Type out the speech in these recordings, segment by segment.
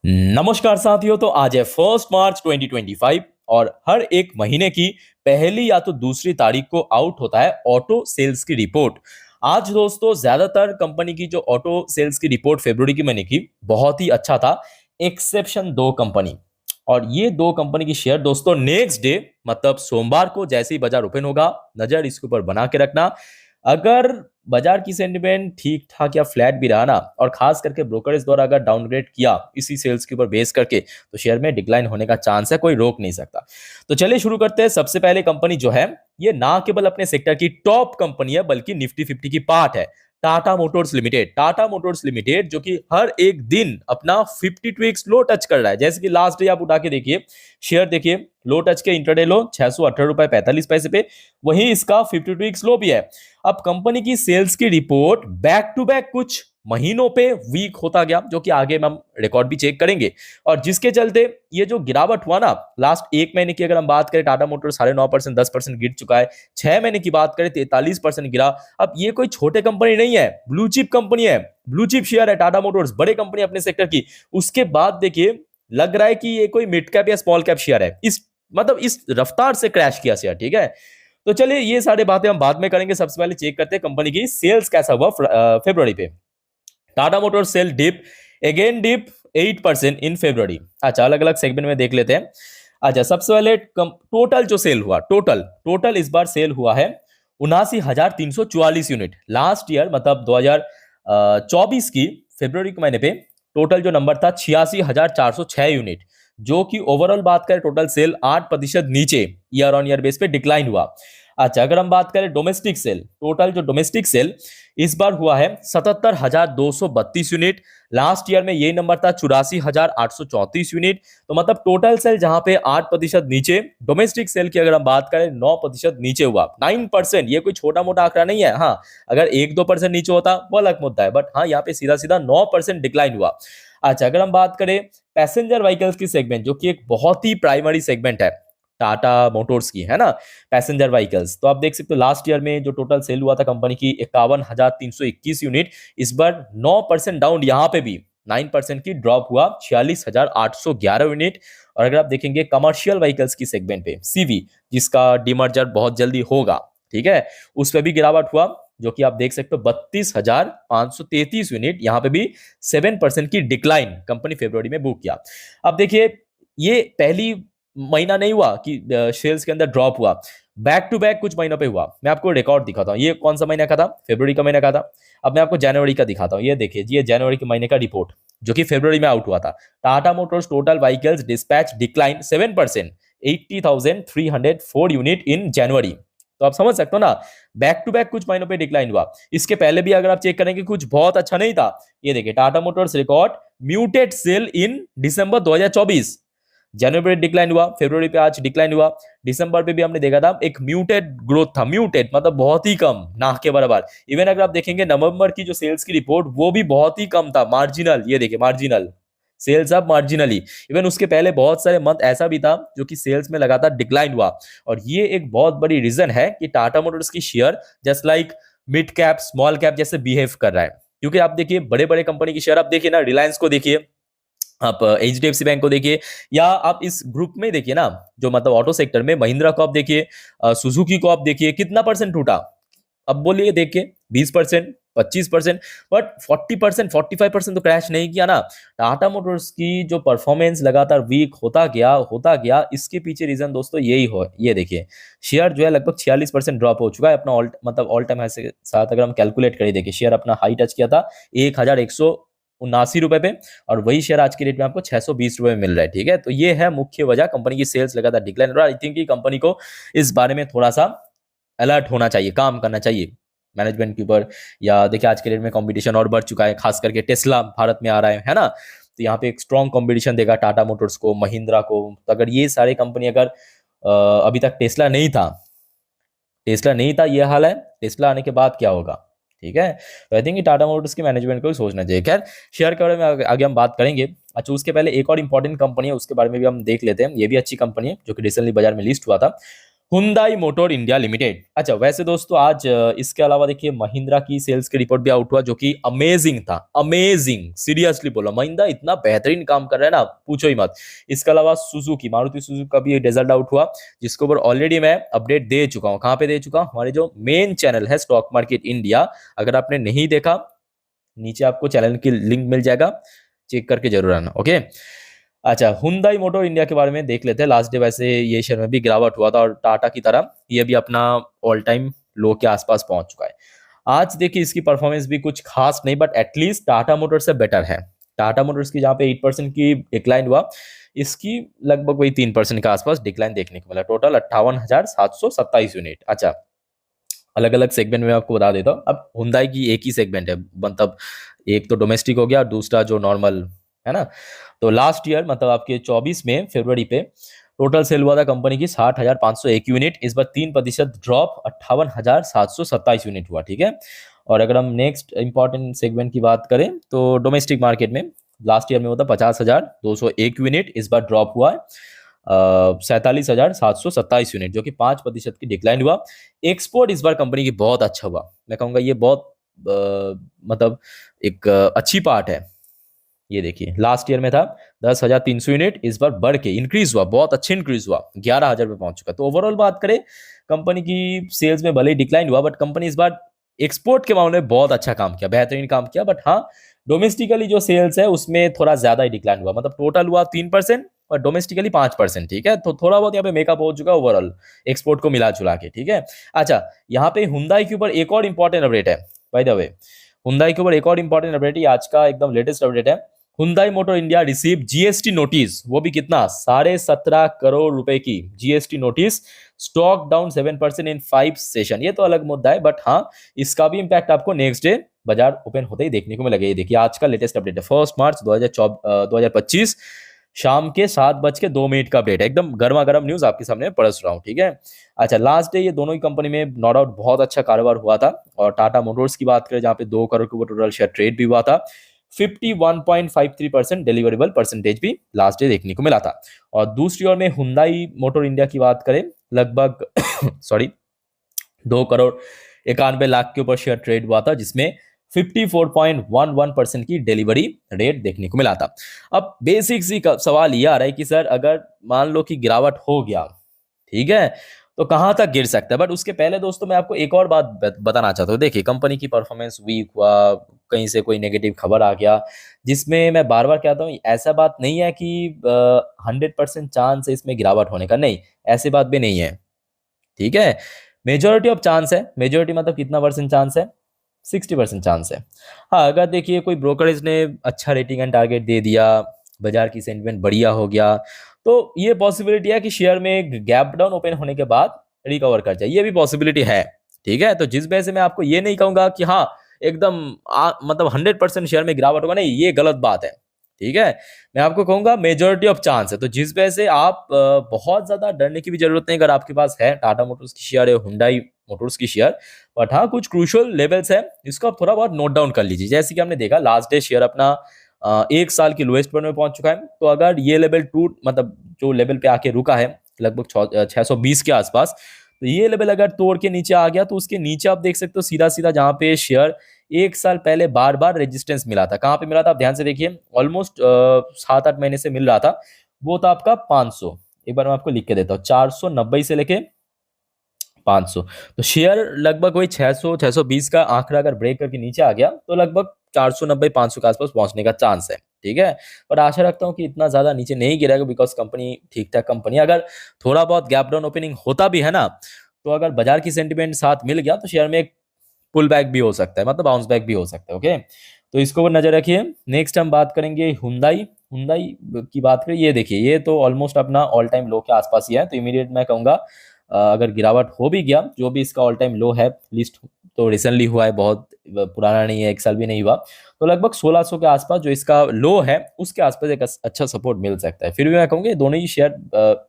नमस्कार साथियों। तो आज है 1 मार्च 2025 और हर एक महीने की पहली या तो दूसरी तारीख को आउट होता है ऑटो सेल्स की रिपोर्ट। आज दोस्तों ज्यादातर कंपनी की जो ऑटो सेल्स की रिपोर्ट फरवरी की महीने की बहुत ही अच्छा था, एक्सेप्शन दो कंपनी। और ये दो कंपनी की शेयर दोस्तों नेक्स्ट डे मतलब सोमवार को जैसे ही बाजार ओपन होगा, नजर इसके ऊपर बना के रखना। अगर बाजार की सेंटिमेंट ठीक ठाक या फ्लैट भी रहा ना, और खास करके ब्रोकरेज द्वारा अगर डाउनग्रेड किया इसी सेल्स के ऊपर बेस करके, तो शेयर में डिक्लाइन होने का चांस है, कोई रोक नहीं सकता। तो चलिए शुरू करते हैं। सबसे पहले कंपनी जो है ये ना केवल अपने सेक्टर की टॉप कंपनी है बल्कि निफ्टी 50 की पार्ट है, Tata Motors limited. Tata Motors limited जो कि हर एक दिन अपना 52 लो टच कर रहा है। जैसे कि लास्ट डे आप उठा के देखिए, शेयर देखिए, लो टच के इंटरडे लो 618.45 रुपए पे, वहीं इसका 52 लो भी है। अब कंपनी की सेल्स की रिपोर्ट बैक टू बैक कुछ महीनों पे वीक होता गया, जो कि आगे हम रिकॉर्ड भी चेक करेंगे, और जिसके चलते ये जो गिरावट हुआ ना, लास्ट एक महीने की अगर हम बात करें, टाटा मोटर्स 9.5% 10% गिर चुका है। 6 महीने की बात करें 43% गिरा। अब ये कोई छोटे कंपनी नहीं है, ब्लू चिप कंपनी है, ब्लू चिप शेयर है टाटा मोटर्स, बड़े कंपनी अपने सेक्टर की। उसके बाद देखिए लग रहा है कि ये कोई मिड कैप या स्मॉल कैप शेयर है, इस मतलब इस रफ्तार से क्रैश किया शेयर। ठीक है, तो चलिए ये सारी बातें हम बाद में करेंगे। सबसे पहले चेक करते हैं कंपनी की सेल्स कैसा हुआ फरवरी पे। Tata Motors sale dip, again dip 8% in February. अच्छा, अलग अलग सेगमेंट में देख लेते हैं। अच्छा, सबसे पहले टोटल जो सेल हुआ, टोटल टोटल इस बार सेल हुआ है 79,344 यूनिट। लास्ट ईयर मतलब 2024 की फरवरी के महीने पे टोटल जो नंबर था 86,406 यूनिट, जो कि ओवरऑल बात करें टोटल सेल 8% नीचे ईयर ऑन ईयर बेस पे डिक्लाइन हुआ। अच्छा, अगर हम बात करें डोमेस्टिक सेल, टोटल जो डोमेस्टिक सेल इस बार हुआ है 77,232 यूनिट। लास्ट ईयर में यही नंबर था 84,834 यूनिट। तो मतलब टोटल सेल जहां पे 8% नीचे, डोमेस्टिक सेल की अगर हम बात करें 9% नीचे हुआ। 9%, ये कोई छोटा मोटा आंकड़ा नहीं है। हाँ, अगर 1-2% नीचे होता वो अलग मुद्दा है, बट हाँ यहाँ पे सीधा सीधा 9% डिक्लाइन हुआ। अच्छा, अगर हम बात करें पैसेंजर व्हीकल्स की सेगमेंट, जो कि एक बहुत ही प्राइमरी सेगमेंट है टाटा मोटर्स की, है ना, पैसेंजर व्हीकल्स, तो आप देख सकते हो लास्ट ईयर में जो टोटल सेल हुआ था कंपनी की 51,321 यूनिट, इस बार 9% डाउन, यहां पे भी 9% की ड्रॉप हुआ, 46,811 यूनिट। और अगर आप देखेंगे कमर्शियल व्हीकल्स की सेगमेंट पे, सीवी, जिसका डीमर्जर बहुत जल्दी होगा, ठीक है, उस पर भी गिरावट हुआ, जो कि आप देख सकते हो 32,533 यूनिट, यहां पे भी 7% की डिक्लाइन कंपनी फरवरी में बुक किया। अब देखिए, ये पहली महीना नहीं हुआ कि शेयर्स के अंदर ड्रॉप हुआ, बैक टू बैक कुछ महीनों पे हुआ। मैं आपको रिकॉर्ड दिखाता हूँ, ये कौन सा महीना का था, फरवरी का महीना का था। अब मैं आपको जनवरी का दिखाता हूँ, ये देखिए, ये जनवरी के महीने का रिपोर्ट जो कि फरवरी में आउट हुआ था। Tata Motors total vehicles dispatch decline 7%, 80,304 unit in January. तो आप समझ सकते हो ना, बैक टू बैक कुछ महीनों पे डिक्लाइन हुआ। इसके पहले भी अगर आप चेक करेंगे कुछ बहुत अच्छा नहीं था। ये देखिए, Tata Motors record muted sale in December 2024, जनवरी डिक्लाइन हुआ, फरवरी पे आज डिक्लाइन हुआ, दिसंबर पे भी हमने देखा था एक म्यूटेड ग्रोथ था, म्यूटेड मतलब बहुत ही कम, ना के बराबर। इवन अगर आप देखेंगे नवंबर की जो सेल्स की रिपोर्ट, वो भी बहुत ही कम था, मार्जिनल, ये देखिए marginal sales up marginally. Even उसके पहले बहुत सारे मंथ ऐसा भी था जो कि सेल्स में लगातार डिक्लाइन हुआ। और ये एक बहुत बड़ी रीजन है कि टाटा मोटर्स की share just like mid cap small cap जैसे बिहेव कर रहा है। क्योंकि आप देखिए बड़े बड़े कंपनी की शेयर, आप देखिए ना, रिलायंस को देखिए, आप एचडीएफसी बैंक को देखिए, या आप इस ग्रुप में देखिए ना, जो मतलब ऑटो सेक्टर में महिंद्रा को आप देखिए, सुजुकी को आप देखिए, कितना परसेंट टूटा। अब बोलिए देख के 20%, 25%, बट 40%, 45% तो क्रैश नहीं किया ना। टाटा मोटर्स की जो परफॉर्मेंस लगातार वीक होता गया, इसके पीछे रीजन दोस्तों यही हो, ये देखिए, शेयर जो है लगभग 46% ड्रॉप हो चुका है अपना मतलब ऑल टाइम हाई के साथ। अगर हम कैलकुलेट करें, देखिए शेयर अपना हाई टच किया था 1,179 रुपए पे, और वही शेयर आज की डेट में आपको 620 रुपए में मिल रहा है। ठीक है, तो ये है मुख्य वजह, कंपनी की सेल्स लगातार डिक्लाइन हो रहा है। आई थिंक कंपनी को इस बारे में थोड़ा सा अलर्ट होना चाहिए, काम करना चाहिए मैनेजमेंट के ऊपर। या देखिए आज के डेट में कंपटीशन और बढ़ चुका है, खास करके टेस्ला भारत में आ रहा है ना, तो यहाँ पे एक स्ट्रॉन्ग कंपटीशन देगा टाटा मोटर्स को, महिंद्रा को। तो अगर ये सारे कंपनी अगर अभी तक टेस्ला नहीं था, ये हाल है, टेस्ला आने के बाद क्या होगा। ठीक है, तो आई थिंक टाटा मोटर्स की मैनेजमेंट को भी सोचना चाहिए। खैर, शेयर के बारे में आगे हम बात करेंगे। अच्छा, उसके पहले एक और इंपॉर्टेंट कंपनी है, उसके बारे में भी हम देख लेते हैं। ये भी अच्छी कंपनी है जो कि रिसेंटली बाजार में लिस्ट हुआ था, हुंडई मोटर इंडिया लिमिटेड। अच्छा, वैसे दोस्तों आज इसके अलावा देखिए महिंद्रा की सेल्स की रिपोर्ट भी आउट हुआ, जो कि अमेजिंग था, अमेजिंग, सीरियसली बोला, महिंद्रा इतना बेहतरीन काम कर रहा है ना, पूछो ही मत। इसके अलावा सुजुकी, मारुति सुजुकी का भी रिजल्ट आउट हुआ, जिसके ऊपर ऑलरेडी मैं अपडेट दे चुका हूँ। कहाँ पे दे चुका हूँ? हमारे जो मेन चैनल है स्टॉक मार्केट इंडिया, अगर आपने नहीं देखा, नीचे आपको चैनल की लिंक मिल जाएगा, चेक करके जरूर आना। ओके, अच्छा, हुंडई मोटर इंडिया के बारे में देख लेते हैं। लास्ट डे वैसे ये शेयर में भी गिरावट हुआ था और टाटा की तरह ये भी अपना ऑल टाइम लो के आसपास पहुंच चुका है। आज देखिए इसकी परफॉर्मेंस भी कुछ खास नहीं, बट एटलीस्ट टाटा मोटर्स से बेटर है। टाटा मोटर्स की जहाँ पे 8% की डिक्लाइन हुआ, इसकी लगभग वही 3% के आसपास डिक्लाइन देखने को मिला। Total 58,727 unit. अच्छा, अलग अलग सेगमेंट में आपको बता देता हूँ। अब हुंडई की एक ही सेगमेंट है, मतलब एक तो डोमेस्टिक हो गया और दूसरा जो नॉर्मल है ना। तो लास्ट ईयर मतलब आपके 24 में फरवरी पे टोटल सेल हुआ था कंपनी की 60,501 यूनिट। इस बार 3% ड्रॉप 58,727 यूनिट हुआ। ठीक है, और अगर हम नेक्स्ट इंपॉर्टेंट सेगमेंट की बात करें तो डोमेस्टिक मार्केट में लास्ट ईयर में होता 50,201 यूनिट, इस बार ड्रॉप हुआ है 47,727 यूनिट, जो कि 5% की डिक्लाइन हुआ। एक्सपोर्ट इस बार कंपनी की बहुत अच्छा हुआ, मैं कहूँगा ये बहुत मतलब एक अच्छी पार्ट है। ये देखिए लास्ट ईयर में था 10,300 यूनिट, इस बार बढ़ के इंक्रीज हुआ, बहुत अच्छे इंक्रीज हुआ, 11,000 पे पहुंच चुका। तो ओवरऑल बात करें कंपनी की सेल्स में भले ही डिक्लाइन हुआ, बट कंपनी इस बार एक्सपोर्ट के मामले में बहुत अच्छा काम किया, बेहतरीन काम किया। बट हाँ, डोमेस्टिकली जो सेल्स है उसमें थोड़ा ज्यादा ही डिक्लाइन हुआ, मतलब टोटल हुआ 3% और डोमेस्टिकली 5%। ठीक है, तो थोड़ा बहुत यहाँ पे मेकअप हो चुका ओवरऑल एक्सपोर्ट को मिला जुला के। ठीक है, अच्छा, यहाँ पे हुंडई के ऊपर एक और इंपॉर्टेंट अपडेट है। बाय द वे, हुंडई के ऊपर एक और इंपॉर्टेंट अपडेट है, आज का एकदम लेटेस्ट अपडेट है। Hyundai motor India receive GST notice, वो भी कितना, 17.5 करोड़ रुपए की जीएसटी नोटिस। स्टॉक डाउन 7% इन 5 सेशन। ये तो अलग मुद्दा है, बट हाँ, इसका भी इंपैक्ट आपको नेक्स्ट डे बाजार ओपन होते ही देखने को मिलेगा। ये देखिए आज का लेटेस्ट अपडेट है, 1 मार्च 2025 शाम के 7:02 का अपडेट है। एकदम गर्मा गर्म न्यूज आपके सामने परोस रहा हूँ। ठीक है, अच्छा, लास्ट डे ये दोनों ही कंपनी में नो डाउट बहुत अच्छा कारोबार हुआ था। और टाटा मोटर्स की बात करें जहाँ पे 2 करोड़ के ऊपर टोटल शेयर ट्रेड भी हुआ था, 51.53% डिलीवरेबल परसेंटेज भी लास्ट डे देखने को मिला था। और दूसरी ओर में हुंडई मोटर इंडिया की बात करें, लगभग सॉरी 2 करोड़ 91 लाख के ऊपर शेयर ट्रेड हुआ था, जिसमें 54.11% की डिलीवरी रेट देखने को मिला था। अब बेसिक सी सवाल ये आ रहा है कि सर अगर मान लो कि गिरावट हो गया, ठीक है, तो कहां तक गिर सकता है। बट उसके पहले दोस्तों मैं आपको एक और बात बताना चाहता हूँ। देखिए कंपनी की परफॉर्मेंस वीक हुआ, कहीं से कोई नेगेटिव खबर आ गया, जिसमें मैं बार बार कहता हूँ ऐसा बात नहीं है कि 100% चांस है इसमें गिरावट होने का, नहीं, ऐसी बात भी नहीं है। ठीक है, मेजोरिटी ऑफ चांस है, मेजोरिटी मतलब कितना परसेंट चांस है, 60% चांस है। हाँ, अगर देखिए कोई ब्रोकरेज ने अच्छा रेटिंग एंड टारगेट दे दिया, बाजार की सेंटिमेंट बढ़िया हो गया, तो ये पॉसिबिलिटी है कि शेयर में गैप डाउन ओपन होने के बाद रिकवर कर जाए, ये भी पॉसिबिलिटी है। ठीक है, तो जिस वजह से मैं आपको ये नहीं कहूंगा कि हाँ एकदम मतलब 100% शेयर में गिरावट होगा, नहीं, ये गलत बात है। ठीक है, मैं आपको कहूंगा मेजोरिटी ऑफ चांस है। तो जिस वजह से आप बहुत ज्यादा डरने की भी जरूरत नहीं, अगर आपके पास है टाटा मोटर्स की शेयर है, हुंडई मोटर्स की शेयर। बट हाँ, कुछ क्रूशियल लेवल्स है, इसको आप थोड़ा बहुत नोट डाउन कर लीजिए। जैसे कि हमने देखा लास्ट डे शेयर अपना 1 साल की लोएस्ट पर में पहुंच चुका है। तो अगर ये लेवल टूट, मतलब जो लेवल पे आके रुका है लगभग 620 के आसपास, तो ये लेवल अगर तोड़ के नीचे आ गया तो उसके नीचे आप देख सकते हो सीधा सीधा जहां पे शेयर 1 साल पहले बार बार रेजिस्टेंस मिला था, कहां पे मिला था आप ध्यान से देखिए, ऑलमोस्ट 7-8 महीने से मिल रहा था, वो था आपका 500। एक बार मैं आपको लिख के देता हूँ, 490 से लेके 500। तो शेयर लगभग वही 600-620 का आंकड़ा अगर ब्रेक करके नीचे आ गया तो लगभग 490-500 के आसपास पहुंचने का चांस है। ठीक है, पर आशा रखता हूं कि इतना ज्यादा नीचे नहीं गिरेगा, बिकॉज कंपनी ठीक ठाक कंपनी, अगर थोड़ा बहुत गैप डाउन ओपनिंग होता भी है ना, तो अगर बाजार की सेंटिमेंट साथ मिल गया तो शेयर में एक पुल बैक भी हो सकता है, मतलब बाउंस बैक भी हो सकता है। ओके, तो इसको ऊपर नजर रखिए। नेक्स्ट हम बात करेंगे हुंडई। हुंडई की बात करें, ये देखिए ये तो ऑलमोस्ट अपना ऑल टाइम लो के आसपास ही है। तो इमीडिएट मैं कहूंगा अगर गिरावट हो भी गया, जो भी इसका ऑल टाइम लो है, लिस्ट तो रिसेंटली हुआ है, बहुत पुराना नहीं है, 1 साल भी नहीं हुआ, तो लगभग 1600 के आसपास जो इसका लो है उसके आसपास एक अच्छा सपोर्ट मिल सकता है। फिर भी मैं कहूँगा दोनों ही शेयर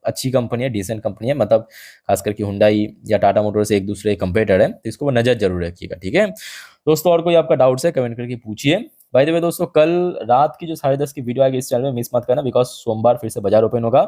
अच्छी कंपनी है, डिसेंट कंपनी है, मतलब खास करके हुंडई या टाटा मोटर्स से एक दूसरे कंपेटर है, तो इसको नजर जरूर रखिएगा। ठीक है दोस्तों, और कोई आपका डाउट्स है कमेंट करके पूछिए। बाय द वे दोस्तों, कल रात की जो 10:30 की वीडियो आएगी इस चैनल में मिस मत करना, बिकॉज सोमवार फिर से बाजार ओपन होगा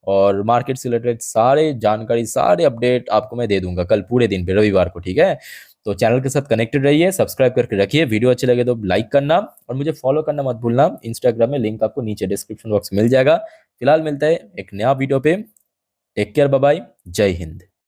और मार्केट से रिलेटेड सारे जानकारी, सारे अपडेट आपको मैं दे दूंगा कल पूरे दिन पे, रविवार को, ठीक है। तो चैनल के साथ कनेक्टेड रहिए, सब्सक्राइब करके रखिए, वीडियो अच्छी लगे तो लाइक करना और मुझे फॉलो करना मत भूलना। इंस्टाग्राम में लिंक आपको नीचे डिस्क्रिप्शन बॉक्स में मिल जाएगा। फिलहाल मिलता है एक नया वीडियो पे। टेक केयर, बाय बाय, जय हिंद।